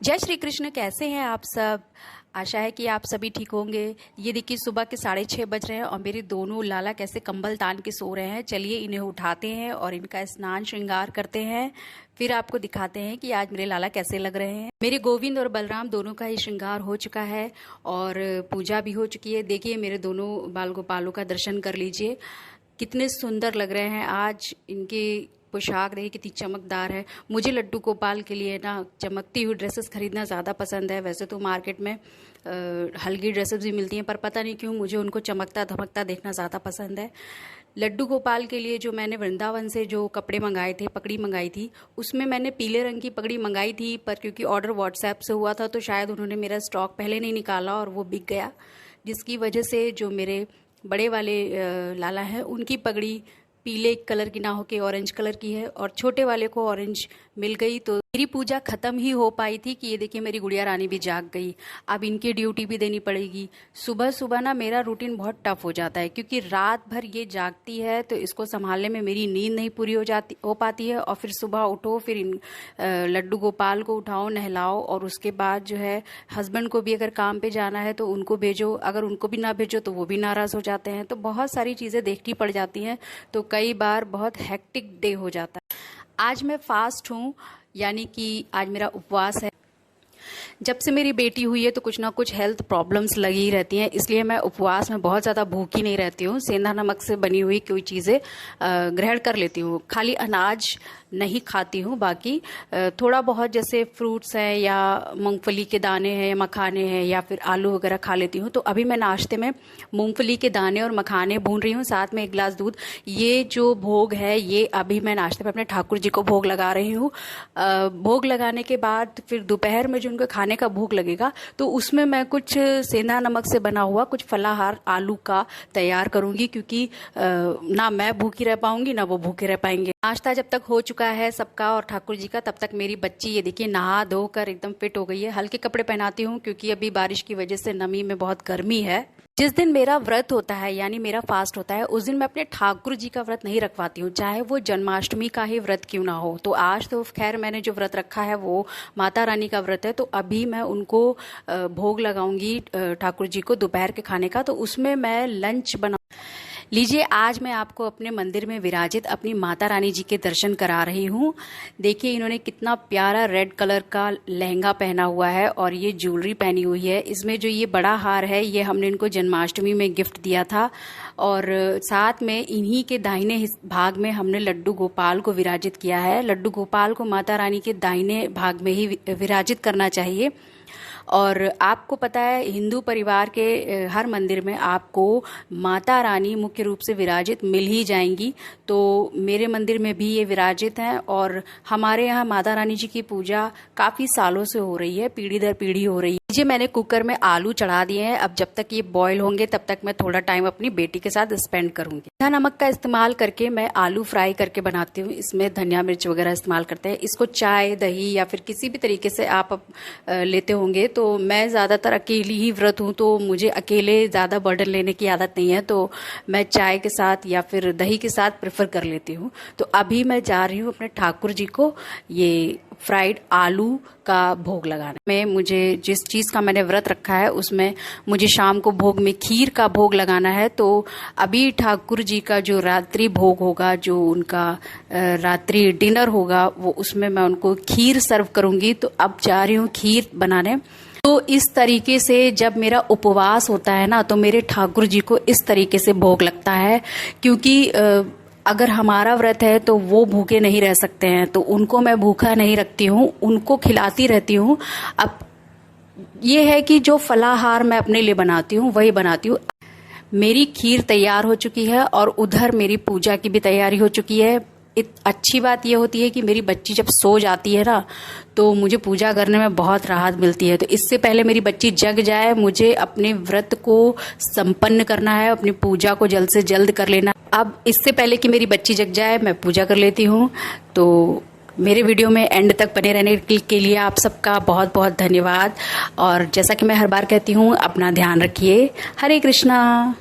जय श्री कृष्ण। कैसे हैं आप सब? आशा है कि आप सभी ठीक होंगे। ये देखिए सुबह के 6:30 बज रहे हैं और मेरे दोनों लाला कैसे कंबल तान के सो रहे हैं। चलिए इन्हें उठाते हैं और इनका स्नान श्रृंगार करते हैं, फिर आपको दिखाते हैं कि आज मेरे लाला कैसे लग रहे हैं। मेरे गोविंद और बलराम दोनों का ही श्रृंगार हो चुका है और पूजा भी हो चुकी है। देखिए मेरे दोनों बाल गोपालों का दर्शन कर लीजिए, कितने सुंदर लग रहे हैं। आज इनके पोशाक देखिए कितनी चमकदार है। मुझे लड्डू गोपाल के लिए ना चमकती हुई ड्रेसेस खरीदना ज़्यादा पसंद है। वैसे तो मार्केट में हल्की ड्रेसेस भी मिलती हैं, पर पता नहीं क्यों मुझे उनको चमकता धमकता देखना ज़्यादा पसंद है। लड्डू गोपाल के लिए जो मैंने वृंदावन से जो कपड़े मंगाए थे, पगड़ी मंगाई थी, उसमें मैंने पीले रंग की पगड़ी मंगाई थी, पर क्योंकि ऑर्डर व्हाट्सएप से हुआ था तो शायद उन्होंने मेरा स्टॉक पहले नहीं निकाला और वो बिक गया, जिसकी वजह से जो मेरे बड़े वाले लाला हैं उनकी पगड़ी पीले कलर की ना होके ऑरेंज कलर की है और छोटे वाले को ऑरेंज मिल गई। तो मेरी पूजा खत्म ही हो पाई थी कि ये देखिए मेरी गुड़िया रानी भी जाग गई। अब इनकी ड्यूटी भी देनी पड़ेगी। सुबह सुबह ना मेरा रूटीन बहुत टफ हो जाता है क्योंकि रात भर ये जागती है तो इसको संभालने में मेरी नींद नहीं पूरी हो पाती है। और फिर सुबह उठो, फिर इन लड्डू गोपाल को उठाओ, नहलाओ और उसके बाद जो है हस्बैंड को भी अगर काम पे जाना है तो उनको भेजो, अगर उनको भी ना भेजो तो वो भी नाराज़ हो जाते हैं। तो बहुत सारी चीज़ें देखनी पड़ जाती हैं, तो कई बार बहुत हेक्टिक डे हो जाता है। आज मैं फास्ट हूँ, यानी कि आज मेरा उपवास है। जब से मेरी बेटी हुई है तो कुछ ना कुछ हेल्थ प्रॉब्लम्स लगी रहती हैं, इसलिए मैं उपवास में बहुत ज़्यादा भूखी नहीं रहती हूँ। सेंधा नमक से बनी हुई कोई चीज़ें ग्रहण कर लेती हूँ। खाली अनाज नहीं खाती हूँ, बाकी थोड़ा बहुत जैसे फ्रूट्स हैं या मूंगफली के दाने हैं या मखाने हैं या फिर आलू वगैरह खा लेती हूँ। तो अभी मैं नाश्ते में मूंगफली के दाने और मखाने भून रही हूँ, साथ में 1 गिलास दूध। ये जो भोग है ये अभी मैं नाश्ते में अपने ठाकुर जी को भोग लगा रही हूँ। भोग लगाने के बाद फिर दोपहर में जो उनको खाने का भोग लगेगा तो उसमें मैं कुछ सेंधा नमक से बना हुआ कुछ फलाहार आलू का तैयार करूंगी, क्योंकि ना मैं भूखी रह पाऊंगी ना वो भूखे रह पाएंगे। नाश्ता जब तक हो चुका है सबका और ठाकुर जी का, तब तक मेरी बच्ची ये देखिए नहा धोकर एकदम फिट हो गई है। हल्के कपड़े पहनाती हूँ क्योंकि अभी बारिश की वजह से नमी में बहुत गर्मी है। जिस दिन मेरा व्रत होता है यानी मेरा फास्ट होता है, उस दिन मैं अपने ठाकुर जी का व्रत नहीं रखवाती हूँ, चाहे वो जन्माष्टमी का ही व्रत क्यों ना हो। तो आज तो खैर मैंने जो व्रत रखा है वो माता रानी का व्रत है, तो अभी मैं उनको भोग लगाऊंगी ठाकुर जी को दोपहर के खाने का। तो उसमें मैं लंच बना लीजिए। आज मैं आपको अपने मंदिर में विराजित अपनी माता रानी जी के दर्शन करा रही हूँ। देखिए इन्होंने कितना प्यारा रेड कलर का लहंगा पहना हुआ है और ये ज्वेलरी पहनी हुई है। इसमें जो ये बड़ा हार है ये हमने इनको जन्माष्टमी में गिफ्ट दिया था और साथ में इन्हीं के दाहिने भाग में हमने लड्डू गोपाल को विराजित किया है। लड्डू गोपाल को माता रानी के दाहिने भाग में ही विराजित करना चाहिए। और आपको पता है हिंदू परिवार के हर मंदिर में आपको माता रानी मुख्य रूप से विराजित मिल ही जाएंगी, तो मेरे मंदिर में भी ये विराजित हैं और हमारे यहाँ माता रानी जी की पूजा काफ़ी सालों से हो रही है, पीढ़ी दर पीढ़ी हो रही है। मैंने कुकर में आलू चढ़ा दिए हैं। अब जब तक ये बॉईल होंगे तब तक मैं थोड़ा टाइम अपनी बेटी के साथ स्पेंड करूंगी। सेंधा नमक का इस्तेमाल करके मैं आलू फ्राई करके बनाती हूँ। इसमें धनिया मिर्च वगैरह इस्तेमाल करते हैं। इसको चाय दही या फिर किसी भी तरीके से आप लेते होंगे। तो मैं ज़्यादातर अकेली ही व्रत हूँ, तो मुझे अकेले ज़्यादा बर्डन लेने की आदत नहीं है, तो मैं चाय के साथ या फिर दही के साथ प्रेफर कर लेती हूँ। तो अभी मैं जा रही हूँ अपने ठाकुर जी को ये फ्राइड आलू का भोग लगाना। मैं मुझे जिस चीज़ का मैंने व्रत रखा है उसमें मुझे शाम को भोग में खीर का भोग लगाना है। तो अभी ठाकुर जी का जो रात्रि भोग होगा, जो उनका रात्रि डिनर होगा, वो उसमें मैं उनको खीर सर्व करूंगी। तो अब जा रही हूँ खीर बनाने। तो इस तरीके से जब मेरा उपवास होता है ना, तो मेरे ठाकुर जी को इस तरीके से भोग लगता है, क्योंकि अगर हमारा व्रत है तो वो भूखे नहीं रह सकते हैं, तो उनको मैं भूखा नहीं रखती हूँ, उनको खिलाती रहती हूँ। अब ये है कि जो फलाहार मैं अपने लिए बनाती हूँ वही बनाती हूँ। मेरी खीर तैयार हो चुकी है और उधर मेरी पूजा की भी तैयारी हो चुकी है। अच्छी बात यह होती है कि मेरी बच्ची जब सो जाती है ना, तो मुझे पूजा करने में बहुत राहत मिलती है। तो इससे पहले मेरी बच्ची जग जाए, मुझे अपने व्रत को संपन्न करना है, अपनी पूजा को जल्द से जल्द कर लेना। अब इससे पहले कि मेरी बच्ची जग जाए मैं पूजा कर लेती हूँ। तो मेरे वीडियो में एंड तक बने रहने के लिए आप सबका बहुत बहुत धन्यवाद। और जैसा कि मैं हर बार कहती हूँ, अपना ध्यान रखिए। हरे कृष्णा।